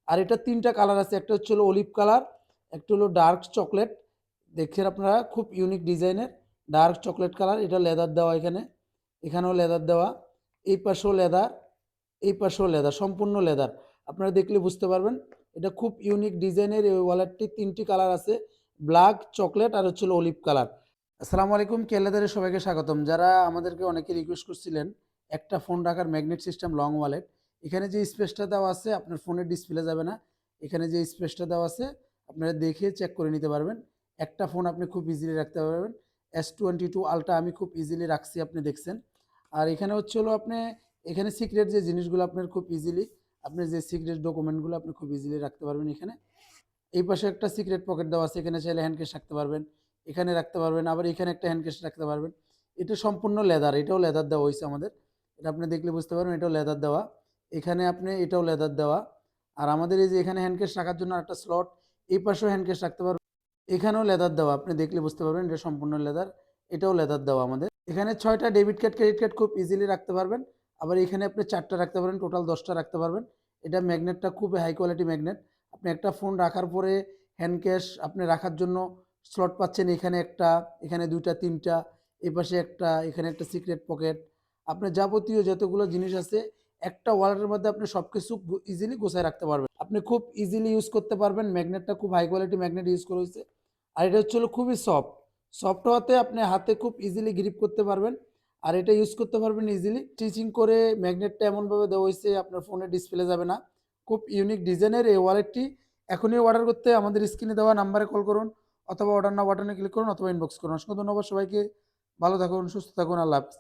আর এটা ৩টা কালার আছে, একটা হচ্ছে হলো অলিভ কালার, একটা হলো ডার্ক চকলেট। দেখছেন আপনারা খুব ইউনিক ডিজাইনের ডার্ক চকলেট কালার, এটা লেদার দেওয়া, এখানেও লেদার দেওয়া, এই পাশেও লেদার, এই পাশেও লেদার, সম্পূর্ণ লেদার। আপনারা দেখলে বুঝতে পারবেন এটা খুব ইউনিক ডিজাইনের। এই ওয়ালেটটি 3টি কালার আছে, ব্ল্যাক, চকলেট আর হচ্ছে অলিভ কালার। আসসালামু আলাইকুম, কে লেদারের সবাইকে স্বাগতম। যারা আমাদেরকে অনেকে রিকোয়েস্ট করছিলেন একটা ফোন রাখার ম্যাগনেট সিস্টেম লং ওয়ালেট, এখানে যে স্পেসটা দেওয়া আছে আপনার ফোনের ডিসপ্লে যাবে না। এখানে যে স্পেসটা দেওয়া আছে আপনারা দেখে চেক করে নিতে পারবেন। একটা ফোন আপনি খুব ইজিলি রাখতে পারবেন। S22 আলট্রা আমি খুব ইজিলি রাখছি, আপনি দেখছেন। আর এখানে হচ্ছে হলো আপনি এখানে সিক্রেট যে জিনিসগুলো আপনার খুব ইজিলি, আপনি যে সিক্রেট ডকুমেন্টগুলো আপনি খুব ইজিলি রাখতে পারবেন এখানে। এই পাশে একটা সিক্রেট পকেট দেওয়া আছে, এখানে চাইলে হ্যান্ড ক্যাশ রাখতে পারবেন, এখানে রাখতে পারবেন, আবার এখানে একটা হ্যান্ড ক্যাশ রাখতে পারবেন। এটা সম্পূর্ণ লেদার, এটাও লেদার দেওয়া হয়েছে আমাদের। এটা আপনি দেখলে বুঝতে পারবেন এটাও লেদার দেওয়া। এখানে আপনি এটাও লেদার দেওয়া। আর আমাদের এই যে এখানে হ্যান্ড ক্যাশ রাখার জন্য একটা স্লট, এই পাশেও হ্যান্ড ক্যাশ রাখতে পারবেন, এখানেও লেদার দেওয়া, আপনি দেখলে বুঝতে পারবেন এটা সম্পূর্ণ লেদার। এটাও লেদার দেওয়া আমাদের। এখানে 6টা ডেবিট কার্ড, ক্রেডিট কার্ড খুব ইজিলি রাখতে পারবেন। আবার এখানে আপনি 4টা রাখতে পারেন, টোটাল 10টা রাখতে পারবেন। এটা ম্যাগনেটটা খুব হাই কোয়ালিটি ম্যাগনেট। আপনি একটা ফোন রাখার পরে হ্যান্ড ক্যাশ আপনি রাখার জন্য স্লট পাচ্ছেন, এখানে একটা, এখানে 2টা 3টা, এই পাশে একটা, এখানে একটা সিক্রেট পকেট। আপনার যাবতীয় যতগুলো জিনিস আছে একটা ওয়ালেটের মধ্যে আপনি সব কিছু ইজিলি গোছায় রাখতে পারবেন। আপনি খুব ইজিলি ইউজ করতে পারবেন। ম্যাগনেটটা খুব হাই কোয়ালিটি ম্যাগনেট ইউজ করা হয়েছে। আর এটা হচ্ছে হলো খুবই সফট। সফট হওয়াতে আপনি হাতে খুব ইজিলি গ্রিপ করতে পারবেন। আর এটা ইউজ করতে পারবেন ইজিলি। স্টিচিং করে ম্যাগনেটটা এমনভাবে দেওয়া হয়েছে আপনার ফোনের ডিসপ্লে যাবে না। খুব ইউনিক ডিজাইনের এই ওয়ালেটটি। এখনই অর্ডার করতে আমাদের স্ক্রিনে দেওয়া নাম্বারে কল করুন, অথবা অর্ডার নাও বাটনে ক্লিক করুন, অথবা ইনবক্স করুন। অসংখ্য ধন্যবাদ সবাইকে। ভালো থাকুন, সুস্থ থাকুন, আল্লাহ হাফেজ।